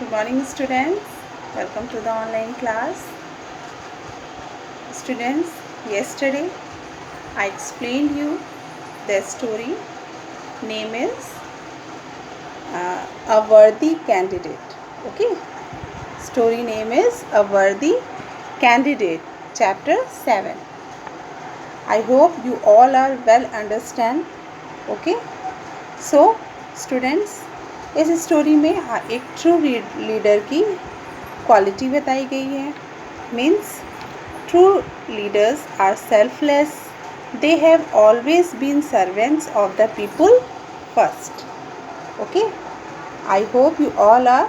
Good morning, students. Welcome to the online class. Students, yesterday I explained you the story. Name is A Worthy Candidate. Okay. Story name is A Worthy Candidate. Chapter 7. I hope you all are well understand. Okay. So, students, इस story में एक true leader की quality बताई गई है. Means true leaders are selfless. They have always been servants of the people first. Okay. I hope you all are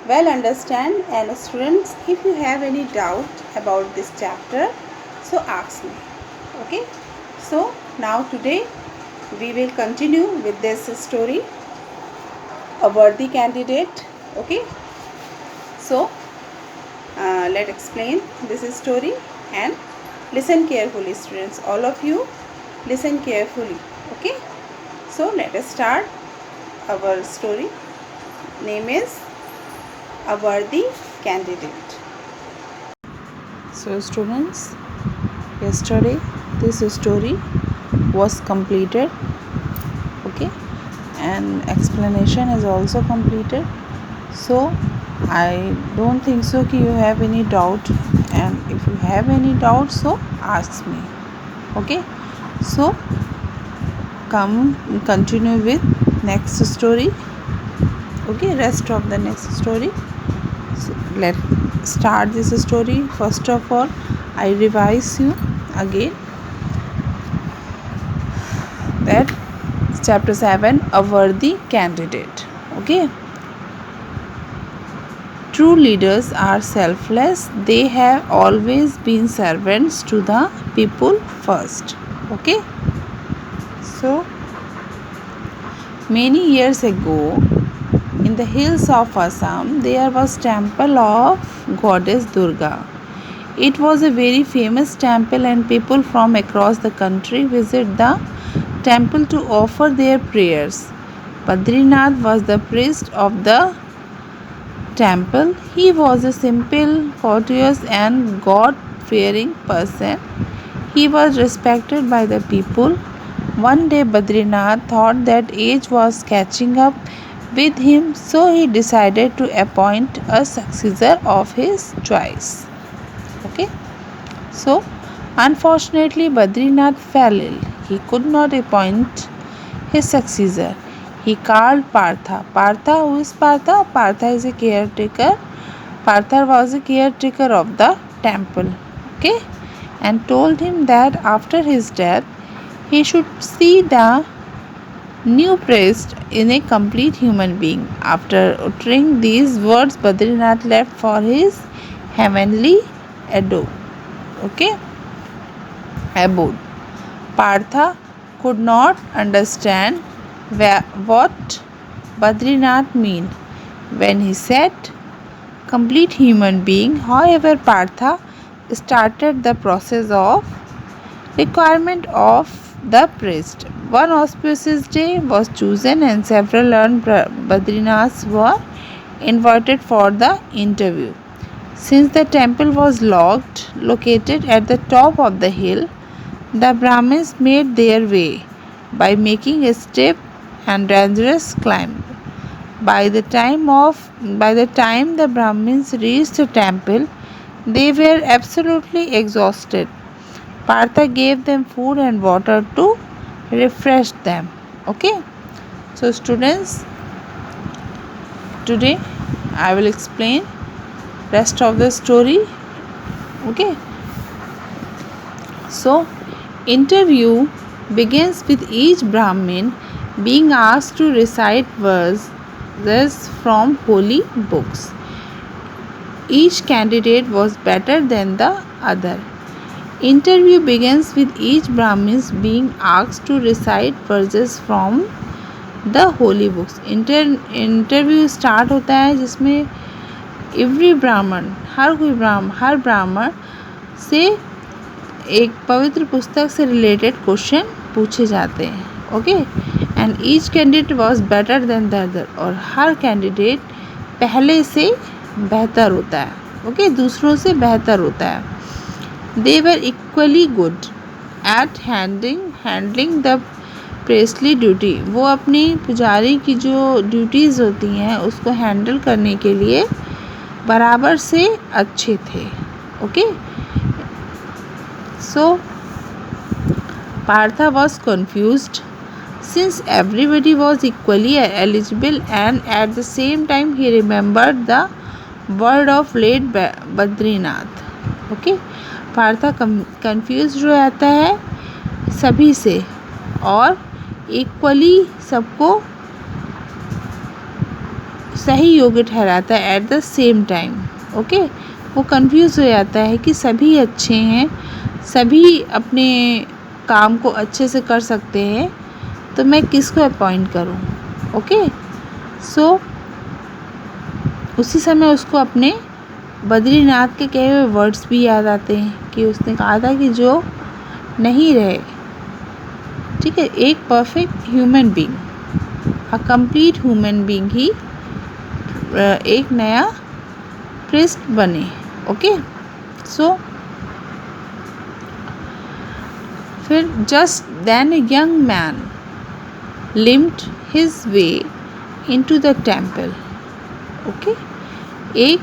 well understand, and students, if you have any doubt about this chapter, so ask me. Okay. So now today we will continue with this story, A Worthy Candidate. Okay. So let's explain this story and listen carefully, students. All of you listen carefully. Okay. So let us start our story. Name is A Worthy Candidate. So students, yesterday this story was completed. Okay, and explanation is also completed. So I don't think so कि you have any doubt, and if you have any doubt, so ask me. Okay, so continue with next story. Okay, rest of the next story. So let's start this story. First of all, I revise you again that chapter 7, A Worthy Candidate. Okay. True leaders are selfless. They have always been servants to the people first. Okay. So many years ago, in the hills of Assam, there was temple of goddess Durga. It was a very famous temple, and people from across the country visit the temple to offer their prayers. Badrinath was the priest of the temple. He was a simple, courteous and God-fearing person. He was respected by the people. One day Badrinath thought that age was catching up with him, so he decided to appoint a successor of his choice. Okay. So unfortunately Badrinath fell ill. He could not appoint his successor. He called Partha. Partha, who is Partha? Partha is a caretaker. Partha was a caretaker of the temple. Okay, and told him that after his death, he should see the new priest in a complete human being. After uttering these words, Badrinath left for his heavenly abode. Okay, abode. Partha could not understand what Badrinath meant when he said complete human being. However, Partha started the process of requirement of the priest. One auspicious day was chosen, and several learned Badrinaths were invited for the interview. Since the temple was located at the top of the hill, the Brahmins made their way by making a steep and dangerous climb. By the time the Brahmins reached the temple, they were absolutely exhausted. Partha gave them food and water to refresh them. Okay. So students, today I will explain rest of the story. Okay. So interview begins with each Brahmin being asked to recite verses from holy books. Each candidate was better than the other. Interview begins with each Brahmin being asked to recite verses from the holy books. Interview start होता है जिसमें every ब्राह्मण हर ब्राह्मण से एक पवित्र पुस्तक से रिलेटेड क्वेश्चन पूछे जाते हैं. Okay, and each candidate was better than the other, और हर कैंडिडेट पहले से बेहतर होता है, ओके, दूसरों से बेहतर होता है। They were equally good at handling the priestly duty, वो अपनी पुजारी की जो ड्यूटीज़ होती हैं उसको हैंडल करने के लिए बराबर से अच्छे थे, okay. So Partha was confused since everybody was equally eligible, and at the same time he remembered the word of late Badrinath, okay। Partha confuse हो जाता है सभी से और इक्वली सबको सही योग्य ठहराता है at the same time, okay. वो कंफ्यूज हो जाता है कि सभी अच्छे हैं, सभी अपने काम को अच्छे से कर सकते हैं, तो मैं किसको अपॉइंट करूं, ओके। सो उसी समय उसको अपने बद्रीनाथ के कहे हुए वर्ड्स भी याद आते हैं कि उसने कहा था कि जो नहीं रहे, ठीक है, एक perfect human being, a complete human being ही एक नया प्रीस्ट बने, ओके। सो फिर just then a young man limped his way into the temple, okay। एक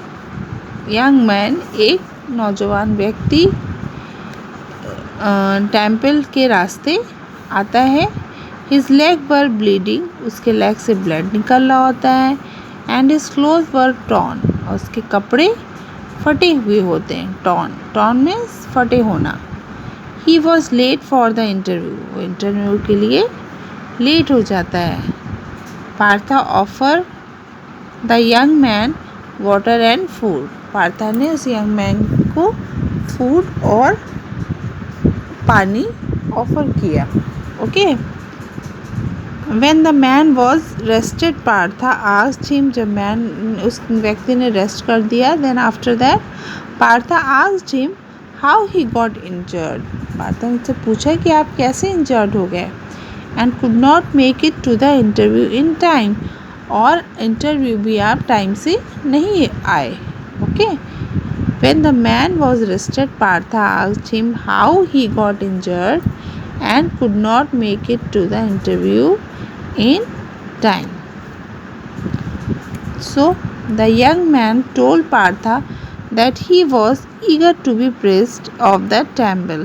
यंग मैन, एक नौजवान व्यक्ति टेम्पल के रास्ते आता है। हिज लेग वर ब्लीडिंग, उसके लेग से ब्लड निकल रहा होता है। And his cloth were torn, और उसके कपड़े फटे हुए होते हैं। टॉर्न मीन्स फटे होना। He was late for the interview, वो इंटरव्यू के लिए लेट हो जाता है। Partha offer the young man water and food, Partha ने उस यंग मैन को फूड और पानी ऑफर किया, okay. When the man was rested, Partha asked him, जब उस व्यक्ति ने रेस्ट कर दिया, then after that Partha asked him how he got injured, Partha ने उससे पूछा कि आप कैसे इंजर्ड हो गए। And could not make it to the interview in time, और इंटरव्यू भी आप टाइम से नहीं आए, okay. When the man was rested, Partha asked him how he got injured and could not make it to the interview in time. So the young man told Partha that he was eager to be priest of the temple.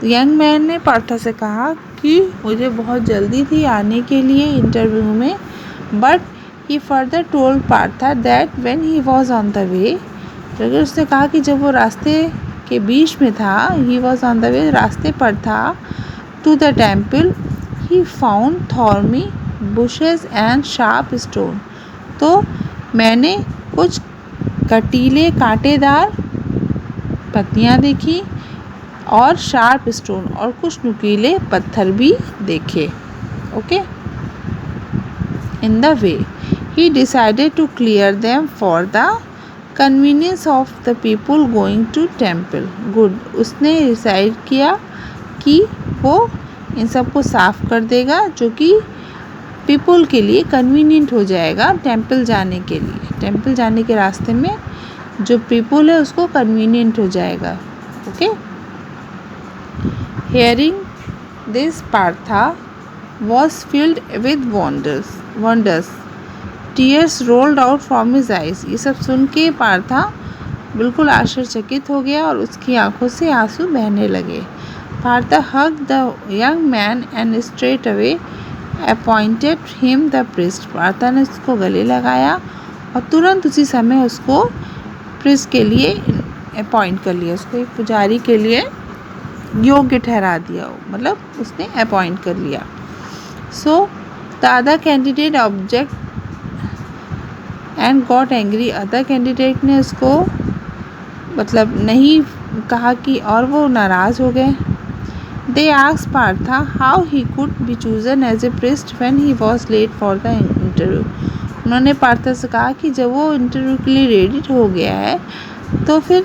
Young man ने पार्था से कहा कि मुझे बहुत जल्दी थी आने के लिए इंटरव्यू में, but he further told Partha that when he was on the वे, लेकिन उसने कहा कि जब वो रास्ते के बीच में था, he was on the way, रास्ते पर था, to the temple, he found thorny bushes and sharp stone, तो मैंने कुछ कटीले कांटेदार पत्तियाँ देखी और शार्प स्टोन और कुछ नुकीले पत्थर भी देखे, okay. In the way he decided to clear them for the convenience of the people going to temple. Good, उसने डिसाइड किया कि वो इन सबको साफ कर देगा, जो कि पीपल के लिए कन्वीनियंट हो जाएगा टेम्पल जाने के लिए। टेम्पल जाने के रास्ते में जो पीपल है उसको कन्वीनियंट हो जाएगा, okay. Hearing this Partha was filled with wonders, tears rolled out from his eyes. ये सब सुन के पार्था बिल्कुल आश्चर्यचकित हो गया और उसकी आंखों से आंसू बहने लगे। Partha hug the young man and straight away appointed him the priest. Partha ने उसको गले लगाया और तुरंत उसी समय उसको प्रिस्ट के लिए अपॉइंट कर लिया, उसको एक पुजारी के लिए योग्य ठहरा दिया, मतलब उसने अपॉइंट कर लिया। So the other candidate object and got angry, other candidate ने उसको मतलब नहीं कहा कि, और वो नाराज़ हो गए। They asked Partha how he could be chosen as a priest when he was late for the interview. उन्होंने पार्था से कहा कि जब वो इंटरव्यू के लिए रेडी हो गया है तो फिर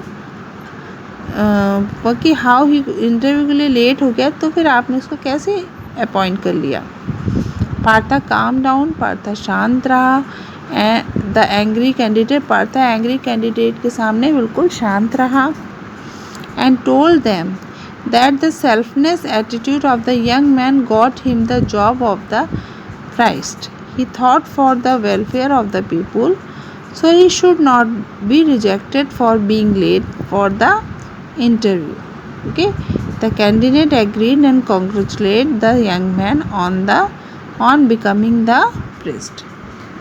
कि हाउ ही इंटरव्यू के लिए लेट हो गया, तो फिर आपने उसको कैसे अपॉइंट कर लिया। पार्था काम डाउन, पार्था शांत रहा। And the angry candidate Partha angry candidate के सामने बिल्कुल शांत रहा and told them that the selfless attitude of the young man got him the job of the Christ. He thought for the welfare of the people, so he should not be rejected for being late for the interview. Okay, the candidate agreed and congratulated the young man on becoming the priest.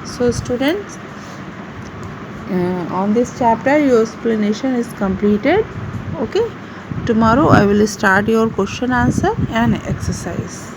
So, students, on this chapter, your explanation is completed. Okay, tomorrow I will start your question answer and exercise.